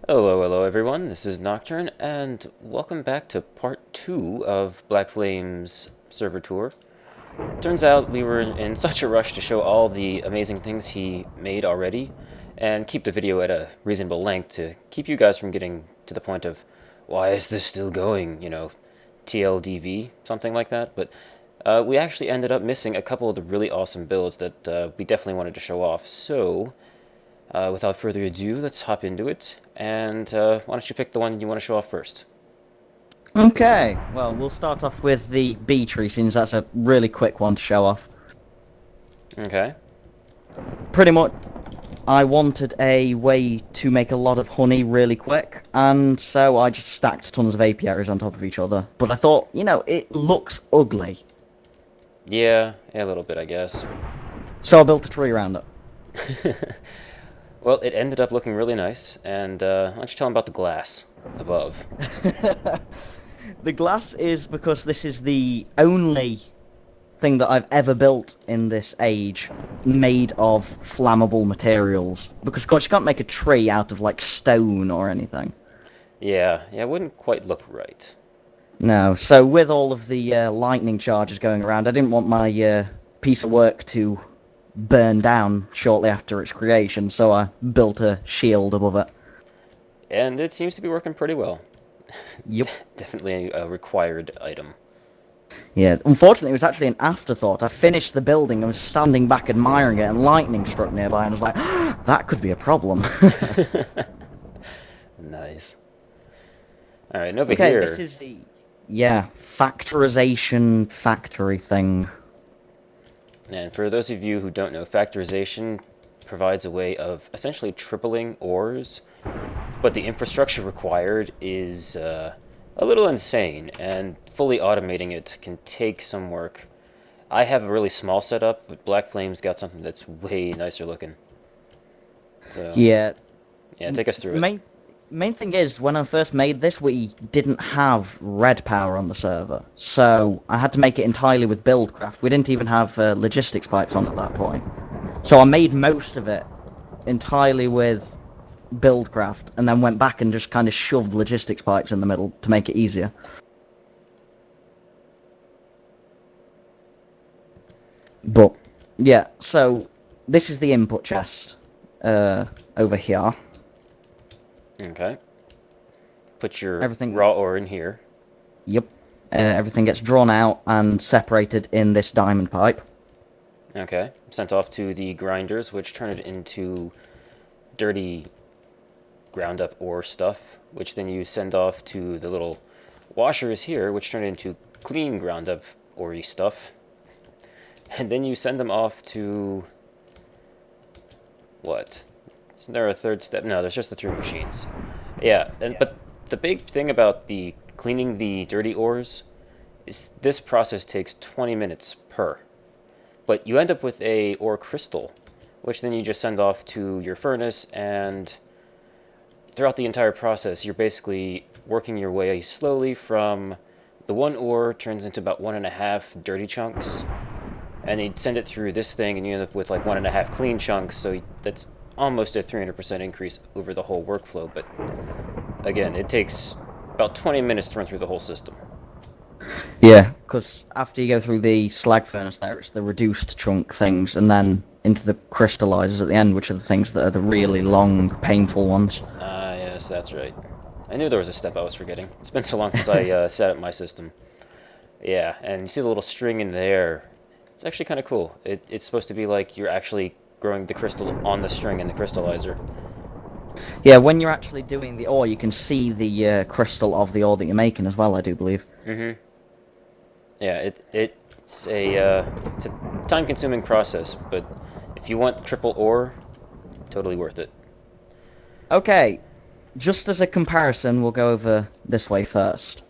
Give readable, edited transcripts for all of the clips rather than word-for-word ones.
Hello everyone, this is Nocturne, and welcome back to part 2 of BlackFlame's server tour. Turns out we were in such a rush to show all the amazing things he made already, and keep the video at a reasonable length to keep you guys from getting to the point of, why is this still going, TLDV, something like that, but we actually ended up missing a couple of the really awesome builds that we definitely wanted to show off, so without further ado, let's hop into it. And why don't you pick the one you want to show off first? Okay, well, we'll start off with the bee tree, since that's a really quick one to show off. Okay. Pretty much, I wanted a way to make a lot of honey really quick, and so I just stacked tons of apiaries on top of each other. But I thought, it looks ugly, Yeah, a little bit, I guess. so I built a tree around it. Well, it ended up looking really nice, and why don't you tell them about the glass above? The glass is because this is the only thing that I've ever built in this age made of flammable materials. Because, of course, you can't make a tree out of, like, stone or anything. Yeah, it wouldn't quite look right. No, so with all of the lightning charges going around, I didn't want my piece of work to burn down shortly after its creation, so I built a shield above it. And it seems to be working pretty well. Yep. Definitely a required item. Yeah, unfortunately, it was actually an afterthought. I finished the building and was standing back admiring it, and lightning struck nearby, and I was like, that could be a problem. Nice. Alright, and over Okay, this here, is the, yeah, Factorization Factory thing. and for those of you who don't know, factorization provides a way of essentially tripling ores, but the infrastructure required is a little insane, and fully automating it can take some work. I have a really small setup, but BlackFlame's got something that's way nicer looking. So, Yeah, yeah, take us through it. main thing is, when I first made this, we didn't have red power on the server, so I had to make it entirely with buildcraft. We didn't even have logistics pipes on at that point, so I made most of it entirely with buildcraft, and then went back and just kind of shoved logistics pipes in the middle to make it easier. But yeah, so this is the input chest over here. Okay. Put your Everything, raw ore in here. yep, everything gets drawn out and separated in this diamond pipe. Okay. Sent off to the grinders, which turn it into dirty ground up ore stuff, which then you send off to the little washers here, which turn it into clean ground up ore stuff. And then you send them off to what? Isn't there a third step? No, there's just the three machines. Yeah, but the big thing about the cleaning the dirty ores is this process takes 20 minutes per. But you end up with a ore crystal, which then you just send off to your furnace, and throughout the entire process, you're basically working your way slowly from the one ore turns into about 1.5 dirty chunks, and you send it through this thing, and you end up with like 1.5 clean chunks, so that's almost a 300% increase over the whole workflow, but again, it takes about 20 minutes to run through the whole system. Yeah, because after you go through the slag furnace there, it's the reduced chunk things, and then into the crystallizers at the end, which are the things that are the really long, painful ones. Ah, yes, that's right. I knew there was a step I was forgetting. It's been so long since I set up my system. Yeah, and you see the little string in there. It's actually kind of cool. It's supposed to be like you're actually growing the crystal on the string in the crystallizer. Yeah, when you're actually doing the ore, you can see the crystal of the ore that you're making as well, I do believe. Mm-hmm. Yeah, it's a time-consuming process, but if you want triple ore, totally worth it. Okay, just as a comparison, we'll go over this way first.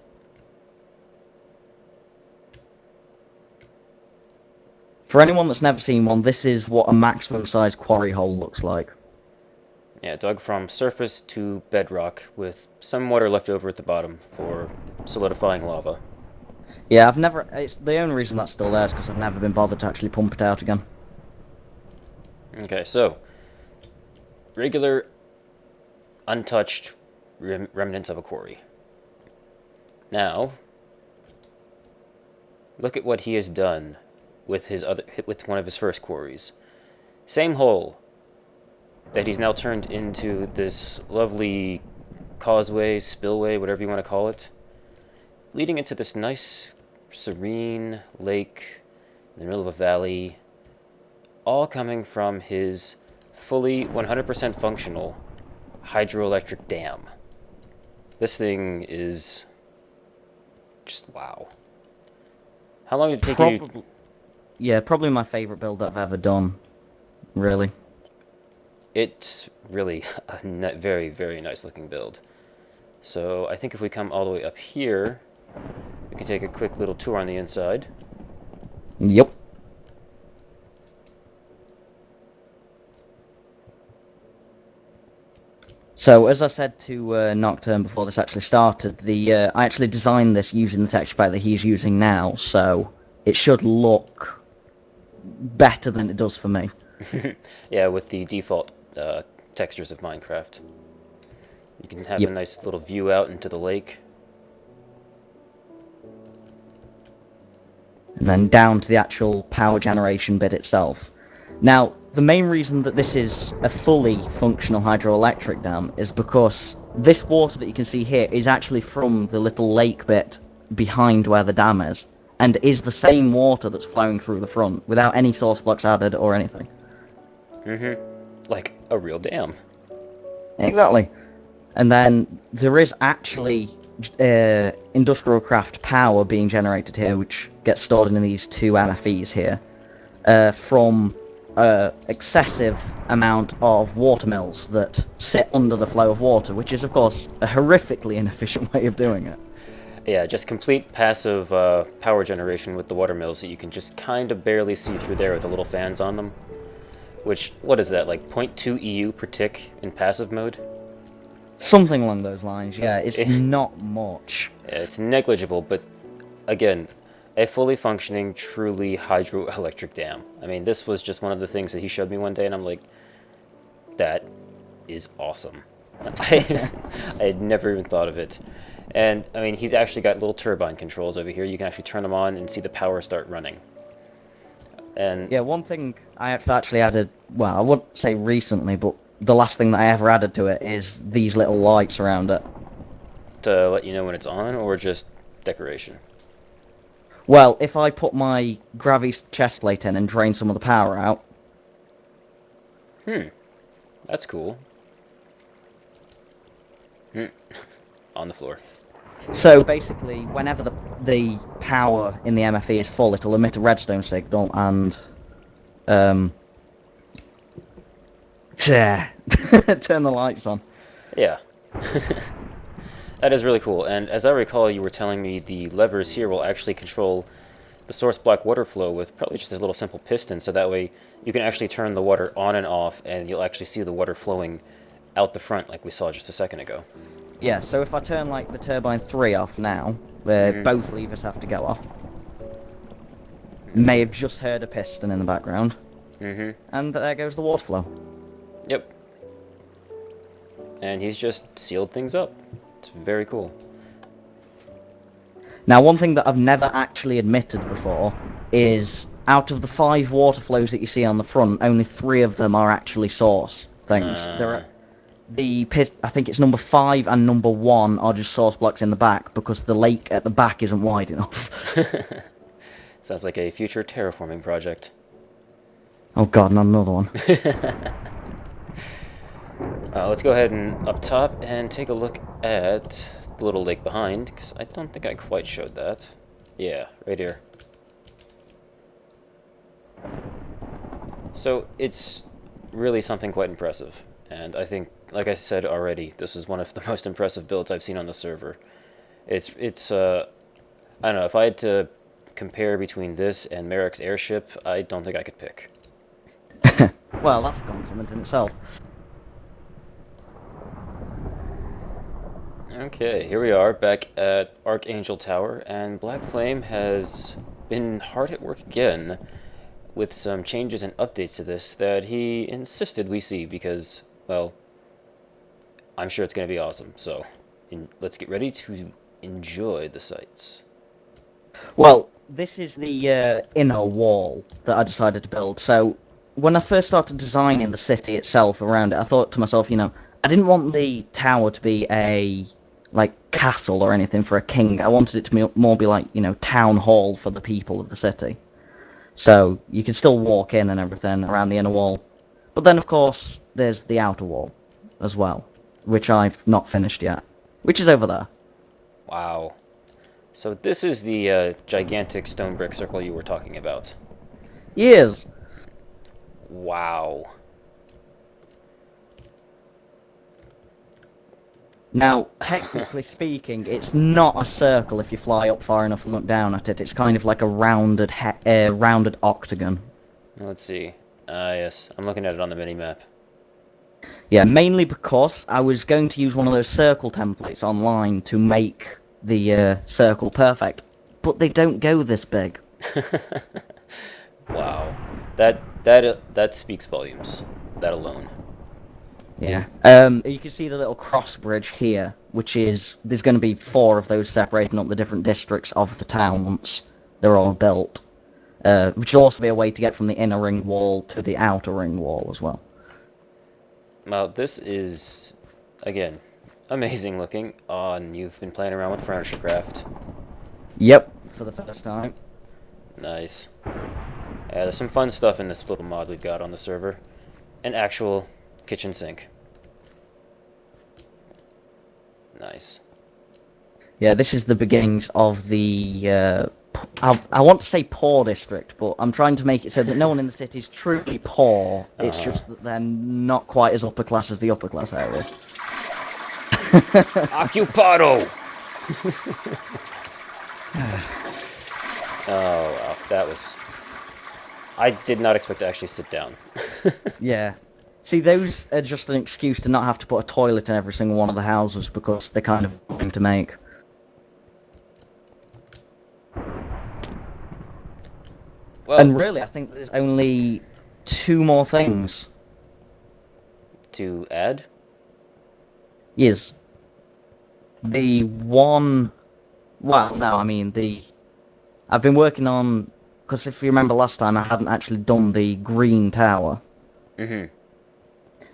For anyone that's never seen one, this is what a maximum size quarry hole looks like. Yeah, dug from surface to bedrock with some water left over at the bottom for solidifying lava. Yeah, it's the only reason that's still there is because I've never been bothered to actually pump it out again. Okay, so regular, untouched remnants of a quarry. Now, look at what he has done with one of his first quarries. Same hole that he's now turned into this lovely causeway, spillway, whatever you want to call it, leading into this nice, serene lake in the middle of a valley, all coming from his fully 100% functional hydroelectric dam. This thing is just wow. How long did it take you? Yeah, probably my favorite build I've ever done, really. It's really a very, very nice looking build. So I think if we come all the way up here, we can take a quick little tour on the inside. Yep. So, as I said to Nocturne before this actually started, I actually designed this using the texture pack that he's using now, so it should look better than it does for me. Yeah, with the default textures of Minecraft. You can have a Yep. nice little view out into the lake. And then down to the actual power generation bit itself. Now, the main reason that this is a fully functional hydroelectric dam is because this water that you can see here is actually from the little lake bit behind where the dam is, and is the same water that's flowing through the front without any source blocks added or anything. Like a real dam. Exactly. And then there is actually industrial craft power being generated here, which gets stored in these two MFEs here, from excessive amount of water mills that sit under the flow of water, which is, of course, a horrifically inefficient way of doing it. Yeah, just complete passive power generation with the water mills that you can just kind of barely see through there with the little fans on them. Which, what is that, like 0.2 EU per tick in passive mode? Something along those lines, yeah. It's not much. Yeah, it's negligible, but again, a fully functioning, truly hydroelectric dam. I mean, this was just one of the things that he showed me one day, and I'm like, that is awesome. I had never even thought of it. And, I mean, he's actually got little turbine controls over here. You can actually turn them on and see the power start running. And Yeah, one thing I have actually added, well, I wouldn't say recently, but the last thing that I ever added to it is these little lights around it. to let you know when it's on, or just decoration? Well, if I put my gravity chest plate in and drain some of the power out, That's cool. On the floor. so basically, whenever the power in the MFE is full, it'll emit a redstone signal and turn the lights on. Yeah. That is really cool. And as I recall, you were telling me the levers here will actually control the source block water flow with probably just a little simple piston, so that way you can actually turn the water on and off, and you'll actually see the water flowing out the front like we saw just a second ago. Yeah, so if I turn like the turbine 3 off now, where both levers have to go off, may have just heard a piston in the background, and there goes the water flow. Yep. And he's just sealed things up. It's very cool. Now, one thing that I've never actually admitted before is out of the 5 water flows that you see on the front, only 3 of them are actually source things. There are I think it's number 5 and number 1 are just source blocks in the back because the lake at the back isn't wide enough. Sounds like a future terraforming project. Oh god, not another one. Let's go ahead and up top and take a look at the little lake behind, because I don't think I quite showed that. Yeah, right here. So it's really something quite impressive, and I think, like I said already, this is one of the most impressive builds I've seen on the server. It's I don't know, if I had to compare between this and Merrick's airship, I don't think I could pick. Well, that's a compliment in itself. Okay, here we are back at Archangel Tower, and BlackFlame has been hard at work again with some changes and updates to this that he insisted we see because, well, I'm sure it's going to be awesome, so let's get ready to enjoy the sights. Well, this is the inner wall that I decided to build. So when I first started designing the city itself around it, I thought to myself, I didn't want the tower to be a like castle or anything for a king. I wanted it to more be like, town hall for the people of the city. So you can still walk in and everything around the inner wall. But then, of course, there's the outer wall as well, which I've not finished yet, which is over there. Wow. So this is the gigantic stone brick circle you were talking about. Years. Wow. Now, technically speaking, it's not a circle if you fly up far enough and look down at it. It's kind of like a rounded octagon. Let's see. Yes, I'm looking at it on the mini-map. Yeah, mainly because I was going to use one of those circle templates online to make the circle perfect, but they don't go this big. Wow. That speaks volumes. That alone. Yeah. You can see the little cross bridge here, which is there's going to be 4 of those separating up the different districts of the town once they're all built. Which will also be a way to get from the inner ring wall to the outer ring wall as well. Well, this is, again, amazing looking. Oh, and you've been playing around with furniture craft. Yep, for the first time. Nice. Yeah, there's some fun stuff in this little mod we've got on the server. An actual kitchen sink. Nice. Yeah, this is the beginnings of the. I want to say poor district, but I'm trying to make it so that no one in the city is truly poor. It's just that they're not quite as upper class as the upper class area. Occupado! Oh, wow. That was... I did not expect to actually sit down. Yeah. See, those are just an excuse to not have to put a toilet in every single one of the houses because they're kind of boring to make. Well, And really, I think there's only 2 more things. to add? Yes. The one... Well, no, I mean, I've been working on... Because if you remember last time, I hadn't actually done the green tower. Mm-hmm.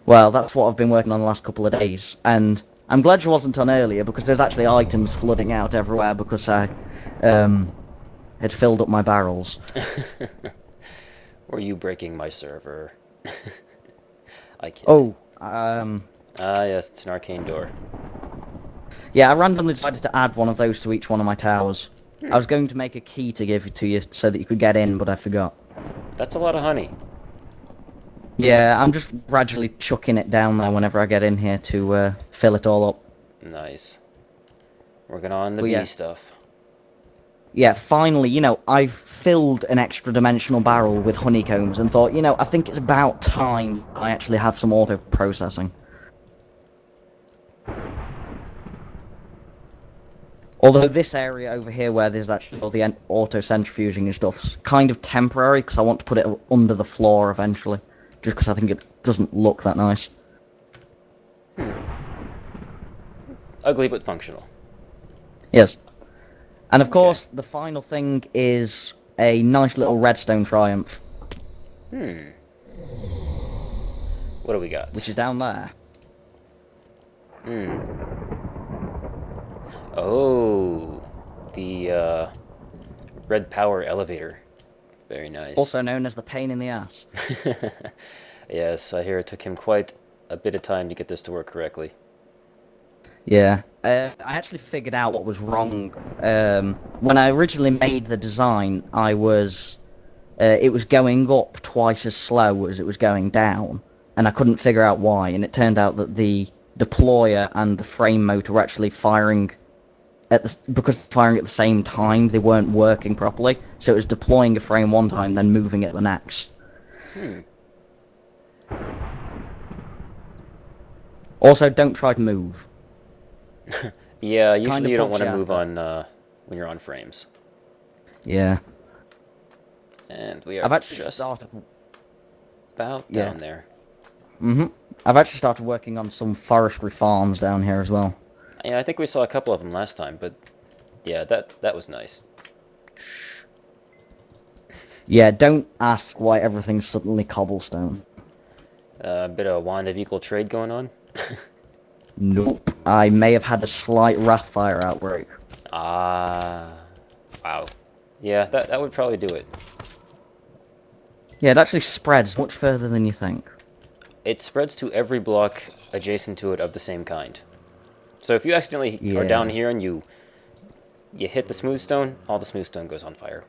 Well, that's what I've been working on the last couple of days. And I'm glad you wasn't on earlier, because there's actually items flooding out everywhere because I had filled up my barrels. Were you breaking my server? I can't. Oh, Yes, it's an arcane door. yeah, I randomly decided to add one of those to each one of my towers. I was going to make a key to give it to you so that you could get in, but I forgot. That's a lot of honey. Yeah, I'm just gradually chucking it down there whenever I get in here to fill it all up. Nice. Working on the But bee yeah. stuff. Yeah, finally, I've filled an extra dimensional barrel with honeycombs and thought, I think it's about time I actually have some auto-processing. Although this area over here where there's actually all the auto-centrifuging and stuff's kind of temporary because I want to put it under the floor eventually. Just because I think it doesn't look that nice. Ugly but functional. Yes. And of Okay. course, the final thing is a nice little redstone triumph. What do we got? Which is down there. Oh, the red power elevator. Very nice. Also known as the pain in the ass. Yes, I hear it took him quite a bit of time to get this to work correctly. Yeah. I actually figured out what was wrong. When I originally made the design, it was going up twice as slow as it was going down, and I couldn't figure out why, and it turned out that the deployer and the frame motor were actually firing because firing at the same time, they weren't working properly, so it was deploying a frame one time, then moving it the next. Also, don't try to move. Yeah, usually Kind of you don't want to bugs you move out, on when you're on frames. Yeah. And we are I've actually just started... about Yeah. down there. I've actually started working on some forestry farms down here as well. Yeah, I think we saw a couple of them last time, but yeah, that was nice. Yeah, don't ask why everything's suddenly cobblestone. A bit of wand of equal trade going on. Nope. I may have had a slight Wrathfire outbreak. Ah, wow. Yeah, that would probably do it. Yeah, it actually spreads much further than you think. It spreads to every block adjacent to it of the same kind. So if you accidentally are down Yeah. here and you hit the smooth stone, all the smooth stone goes on fire.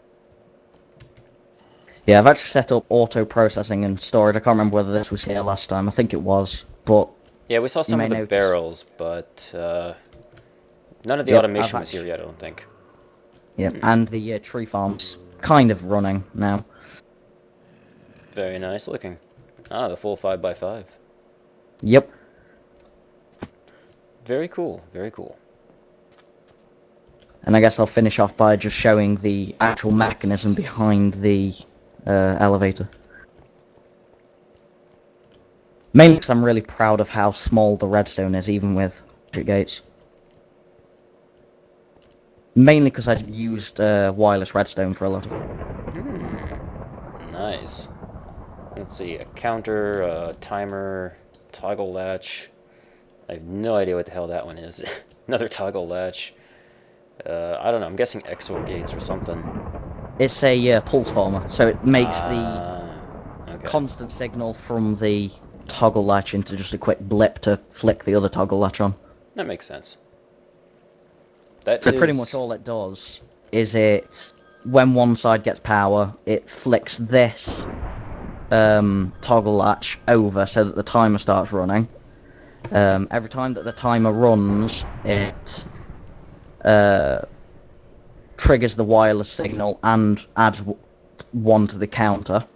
Yeah, I've actually set up auto processing and storage. I can't remember whether this was here last time. I think it was, but Yeah, we saw you some may of the notice. barrels, but none of the Yep, I've automation was here actually. yet, I don't think. Yep, and the tree farm's kind of running now. Very nice looking. Ah, the full 5x5. Yep. Very cool, very cool. And I guess I'll finish off by just showing the actual mechanism behind the elevator. Mainly because I'm really proud of how small the redstone is, even with gates. Mainly because I used wireless redstone for a lot of it. Nice. Let's see, a counter, a timer, toggle latch. I have no idea what the hell that one is. Another toggle latch. I don't know, I'm guessing XOR gates or something. It's a pulse former, so it makes the Ah, okay. constant signal from the toggle latch into just a quick blip to flick the other toggle latch on. That makes sense. That So pretty much is... all it does is when one side gets power, it flicks this toggle latch over so that the timer starts running. Every time that the timer runs, it triggers the wireless signal and adds one to the counter.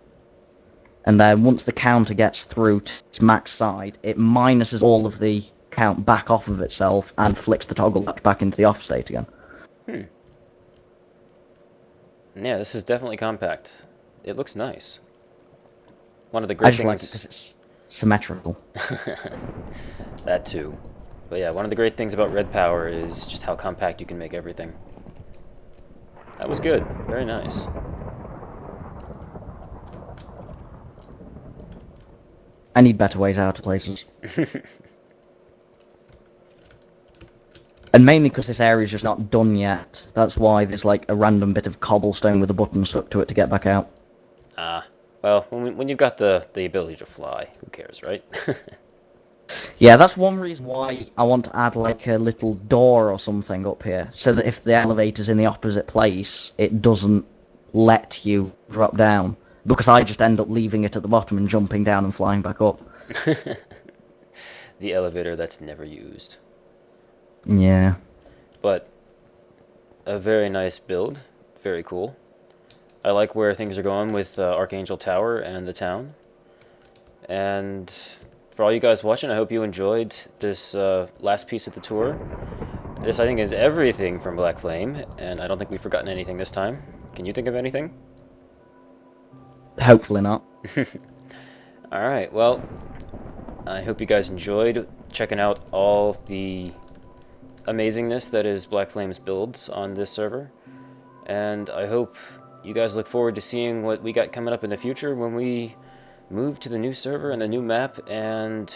And then once the counter gets through to its max side, it minuses all of the count back off of itself and flicks the toggle latch back into the off state again. Yeah, this is definitely compact. It looks nice. One of the I great just like it because things... it's symmetrical. That too. But yeah, one of the great things about Red Power is just how compact you can make everything. That was good. Very nice. I need better ways out of places. And mainly because this area is just not done yet. That's why there's like a random bit of cobblestone with a button stuck to it to get back out. Ah, well, when you've got the ability to fly, who cares, right? Yeah, that's one reason why I want to add like a little door or something up here. So that if the elevator's in the opposite place, it doesn't let you drop down. Because I just end up leaving it at the bottom and jumping down and flying back up. The elevator that's never used. Yeah. But a very nice build. Very cool. I like where things are going with Archangel Tower and the town. And for all you guys watching, I hope you enjoyed this last piece of the tour. This, I think, is everything from BlackFlame, and I don't think we've forgotten anything this time. Can you think of anything? Hopefully not. Alright, well, I hope you guys enjoyed checking out all the amazingness that is BlackFlame's builds on this server. And I hope you guys look forward to seeing what we got coming up in the future when we move to the new server and the new map and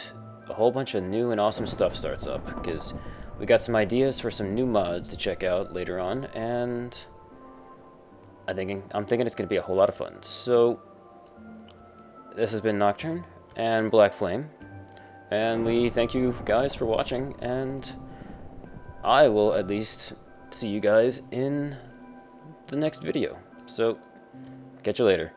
a whole bunch of new and awesome stuff starts up, because we got some ideas for some new mods to check out later on, and I'm thinking it's going to be a whole lot of fun. So this has been Nocturne and BlackFlame, and we thank you guys for watching, and I will at least see you guys in the next video. So catch you later.